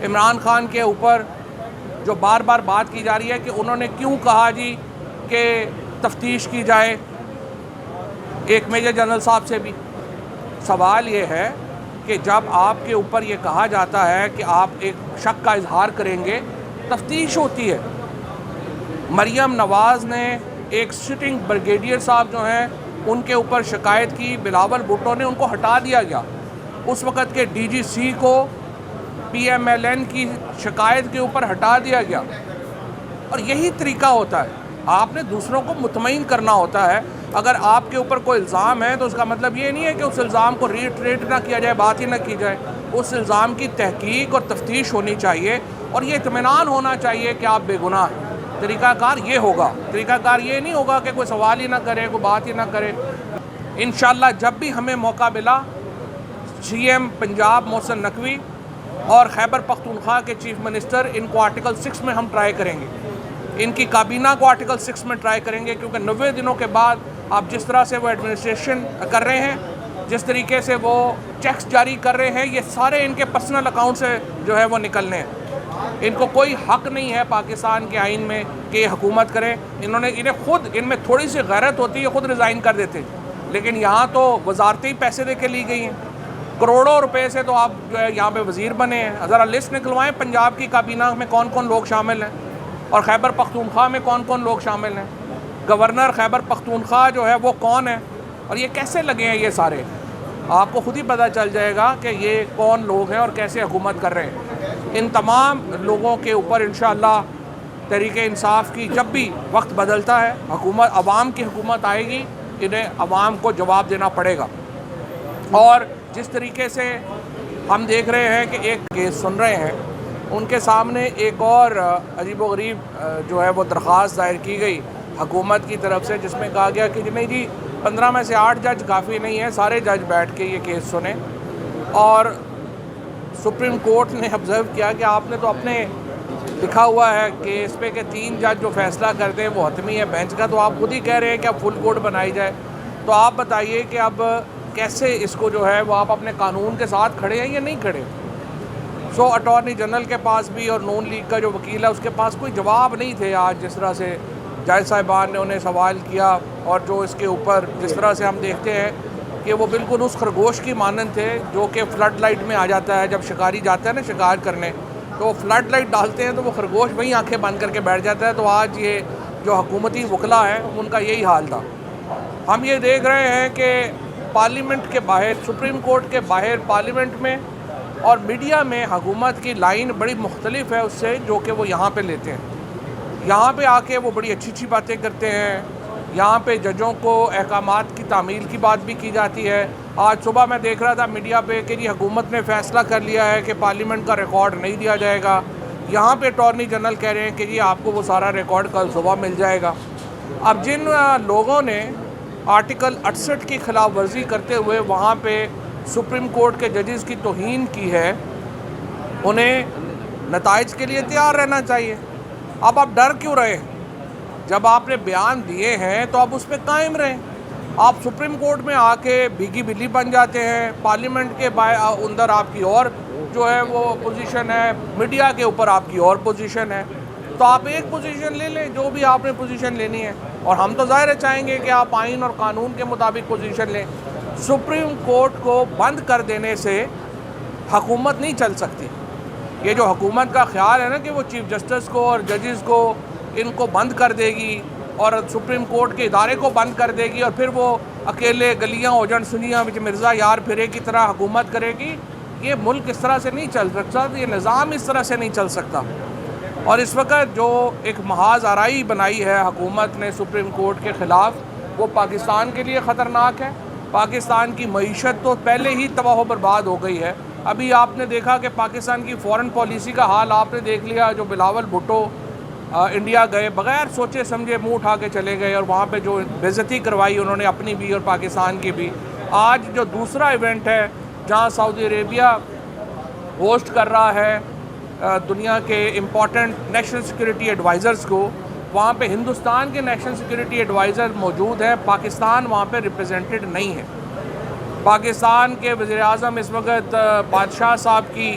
عمران خان کے اوپر جو بار بار بات کی جا رہی ہے کہ انہوں نے کیوں کہا جی کہ تفتیش کی جائے ایک میجر جنرل صاحب سے بھی. سوال یہ ہے کہ جب آپ کے اوپر یہ کہا جاتا ہے کہ آپ ایک شک کا اظہار کریں گے، تفتیش ہوتی ہے. مریم نواز نے ایک سٹنگ بریگیڈیئر صاحب جو ہیں ان کے اوپر شکایت کی، بلاول بھٹو نے ان کو ہٹا دیا گیا. اس وقت کے ڈی جی سی کو پی ایم ایل این کی شکایت کے اوپر ہٹا دیا گیا. اور یہی طریقہ ہوتا ہے، آپ نے دوسروں کو مطمئن کرنا ہوتا ہے. اگر آپ کے اوپر کوئی الزام ہے تو اس کا مطلب یہ نہیں ہے کہ اس الزام کو ریٹ نہ کیا جائے، بات ہی نہ کی جائے. اس الزام کی تحقیق اور تفتیش ہونی چاہیے اور یہ اطمینان ہونا چاہیے کہ آپ بے گناہ ہیں. طریقہ کار یہ ہوگا، طریقہ کار یہ نہیں ہوگا کہ کوئی سوال ہی نہ کرے، کوئی بات ہی نہ کرے. انشاءاللہ جب بھی ہمیں موقع ملا سی ایم پنجاب محسن نقوی اور خیبر پختونخوا کے چیف منسٹر، ان کو آرٹیکل 6 میں ہم ٹرائی کریں گے، ان کی کابینہ کو آرٹیکل 6 میں ٹرائی کریں گے. کیونکہ 90 دنوں کے بعد آپ جس طرح سے وہ ایڈمنسٹریشن کر رہے ہیں، جس طریقے سے وہ چیکس جاری کر رہے ہیں، یہ سارے ان کے پرسنل اکاؤنٹ سے جو ہے وہ نکلنے ہیں. ان کو کوئی حق نہیں ہے پاکستان کے آئین میں کہ یہ حکومت کریں. انہیں خود ان میں تھوڑی سی غیرت ہوتی ہے، خود ریزائن کر دیتے. لیکن یہاں تو وزارتیں پیسے دے کے لی گئی ہیں، کروڑوں روپے سے تو آپ جو ہے یہاں پہ وزیر بنے ہیں. ذرا لسٹ نکلوائیں پنجاب کی کابینہ میں کون کون لوگ شامل ہیں اور خیبر پختونخوا میں کون کون لوگ شامل ہیں. گورنر خیبر پختونخوا جو ہے وہ کون ہے اور یہ کیسے لگے ہیں. یہ سارے آپ کو خود ہی پتہ چل جائے گا کہ یہ کون لوگ ہیں اور کیسے حکومت کر رہے ہیں. ان تمام لوگوں کے اوپر انشاءاللہ تحریک انصاف کی جب بھی وقت بدلتا ہے، حکومت عوام کی حکومت آئے گی، انہیں عوام کو جواب دینا پڑے گا. اور جس طریقے سے ہم دیکھ رہے ہیں کہ ایک کیس سن رہے ہیں، ان کے سامنے ایک اور عجیب و غریب جو ہے وہ درخواست دائر کی گئی حکومت کی طرف سے، جس میں کہا گیا کہ نہیں جی 15 میں سے 8 جج کافی نہیں ہیں، سارے جج بیٹھ کے یہ کیس سنیں. اور سپریم کورٹ نے آبزرو کیا کہ آپ نے تو اپنے لکھا ہوا ہے کہ اس پہ کہ 3 جج جو فیصلہ کرتے ہیں وہ حتمی ہے بینچ کا، تو آپ خود ہی کہہ رہے ہیں کہ اب فل کورٹ بنائی جائے. تو آپ بتائیے کہ اب کیسے اس کو جو ہے وہ آپ اپنے قانون کے ساتھ کھڑے ہیں یا نہیں کھڑے. اٹارنی جنرل کے پاس بھی اور نون لیگ کا جو وکیل ہے اس کے پاس کوئی جواب نہیں تھے. آج جس طرح سے جج صاحبان نے انہیں سوال کیا اور جو اس کے اوپر جس طرح سے ہم دیکھتے ہیں کہ وہ بالکل اس خرگوش کی مانند تھے جو کہ فلڈ لائٹ میں آ جاتا ہے. جب شکاری جاتا ہے نا شکار کرنے تو وہ فلڈ لائٹ ڈالتے ہیں تو وہ خرگوش وہیں آنکھیں بند کر کے بیٹھ جاتا ہے. تو آج یہ جو حکومتی وکلا ہیں ان کا یہی حال تھا. ہم یہ دیکھ رہے ہیں کہ پارلیمنٹ کے باہر، سپریم کورٹ کے باہر، پارلیمنٹ میں اور میڈیا میں حکومت کی لائن بڑی مختلف ہے اس سے جو کہ وہ یہاں پہ لیتے ہیں. یہاں پہ آ کے وہ بڑی اچھی اچھی باتیں کرتے ہیں، یہاں پہ ججوں کو احکامات کی تعمیل کی بات بھی کی جاتی ہے. آج صبح میں دیکھ رہا تھا میڈیا پہ کہ جی حکومت نے فیصلہ کر لیا ہے کہ پارلیمنٹ کا ریکارڈ نہیں دیا جائے گا. یہاں پہ اٹارنی جنرل کہہ رہے ہیں کہ جی آپ کو وہ سارا ریکارڈ کل صبح مل جائے گا. اب جن لوگوں نے آرٹیکل 68 کی خلاف ورزی کرتے ہوئے وہاں پہ سپریم کورٹ کے ججز کی توہین کی ہے، انہیں نتائج کے لیے تیار رہنا چاہیے. اب آپ ڈر کیوں رہے ہیں؟ جب آپ نے بیان دیے ہیں تو آپ اس پہ قائم رہیں. آپ سپریم کورٹ میں آ کے بھیگی بلی بن جاتے ہیں، پارلیمنٹ کے اندر آپ کی اور جو ہے وہ پوزیشن ہے، میڈیا کے اوپر آپ کی اور پوزیشن ہے. تو آپ ایک پوزیشن لے لیں جو بھی آپ نے پوزیشن لینی ہے، اور ہم تو ظاہر چاہیں گے کہ آپ آئین اور قانون کے مطابق پوزیشن لیں. سپریم کورٹ کو بند کر دینے سے حکومت نہیں چل سکتی. یہ جو حکومت کا خیال ہے نا کہ وہ چیف جسٹس کو اور ججز کو ان کو بند کر دے گی اور سپریم کورٹ کے ادارے کو بند کر دے گی اور پھر وہ اکیلے گلیاں اوجڑ سنیاں وچ مرزا یار پھرے کی طرح حکومت کرے گی، یہ ملک اس طرح سے نہیں چل سکتا، یہ نظام اس طرح سے نہیں چل سکتا. اور اس وقت جو ایک محاذ آرائی بنائی ہے حکومت نے سپریم کورٹ کے خلاف، وہ پاکستان کے لیے خطرناک ہے. پاکستان کی معیشت تو پہلے ہی تباہ و برباد ہو گئی ہے. ابھی آپ نے دیکھا کہ پاکستان کی فورن پالیسی کا حال آپ نے دیکھ لیا. جو بلاول بھٹو انڈیا گئے بغیر سوچے سمجھے منہ اٹھا کے چلے گئے اور وہاں پہ جو بے عزتی کروائی انہوں نے اپنی بھی اور پاکستان کی بھی. آج جو دوسرا ایونٹ ہے جہاں سعودی عربیہ ہوسٹ کر رہا ہے دنیا کے امپورٹنٹ نیشنل سیکورٹی ایڈوائزرز کو، وہاں پہ ہندوستان کے نیشنل سیکورٹی ایڈوائزر موجود ہیں، پاکستان وہاں پہ ریپرزینٹڈ نہیں ہے. پاکستان کے وزیر اعظم اس وقت بادشاہ صاحب کی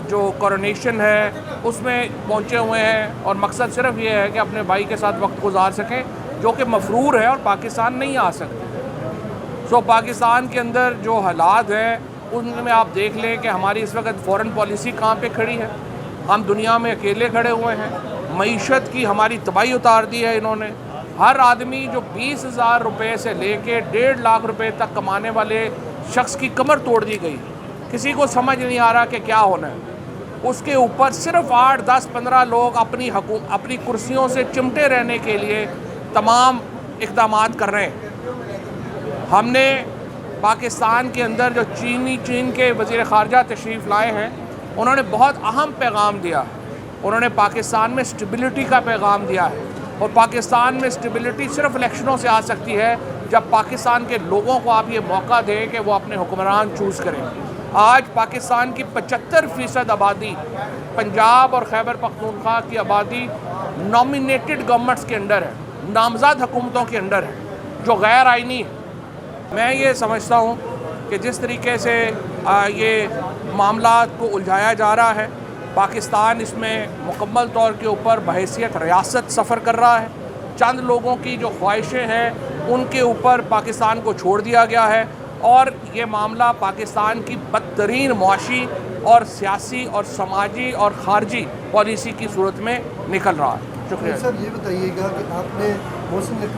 جو کورونیشن ہے اس میں پہنچے ہوئے ہیں اور مقصد صرف یہ ہے کہ اپنے بھائی کے ساتھ وقت گزار سکیں جو کہ مفرور ہے اور پاکستان نہیں آ سکتے. سو پاکستان کے اندر جو حالات ہیں ان میں آپ دیکھ لیں کہ ہماری اس وقت فورن پالیسی کہاں پہ کھڑی ہے. ہم دنیا میں اکیلے کھڑے ہوئے ہیں. معیشت کی ہماری تباہی اتار دی ہے انہوں نے. ہر آدمی جو 20,000 روپے سے لے کے 1.5 لاکھ روپے تک کمانے والے شخص کی کمر توڑ دی گئی. کسی کو سمجھ نہیں آ رہا کہ کیا ہونا ہے. اس کے اوپر صرف 8, 10, 15 لوگ اپنی کرسیوں سے چمٹے رہنے کے لیے تمام اقدامات کر رہے ہیں. ہم نے پاکستان کے اندر جو چین کے وزیر خارجہ تشریف لائے ہیں انہوں نے بہت اہم پیغام دیا. انہوں نے پاکستان میں اسٹیبلٹی کا پیغام دیا ہے اور پاکستان میں اسٹیبلٹی صرف الیکشنوں سے آ سکتی ہے جب پاکستان کے لوگوں کو آپ یہ موقع دیں کہ وہ اپنے حکمران چوز کریں. آج پاکستان کی 75% آبادی پنجاب اور خیبر پختونخوا کی آبادی نامینیٹڈ گورنمنٹس کے انڈر ہے, نامزد حکومتوں کے انڈر ہے جو غیر آئینی ہے. میں یہ سمجھتا ہوں کہ جس طریقے سے یہ معاملات کو الجھایا جا رہا ہے پاکستان اس میں مکمل طور کے اوپر بحیثیت ریاست سفر کر رہا ہے. چند لوگوں کی جو خواہشیں ہیں ان کے اوپر پاکستان کو چھوڑ دیا گیا ہے اور یہ معاملہ پاکستان کی بدترین معاشی اور سیاسی اور سماجی اور خارجی پالیسی کی صورت میں نکل رہا ہے. شکریہ. سر یہ بتائیے گا کہ آپ نے محسن نقوی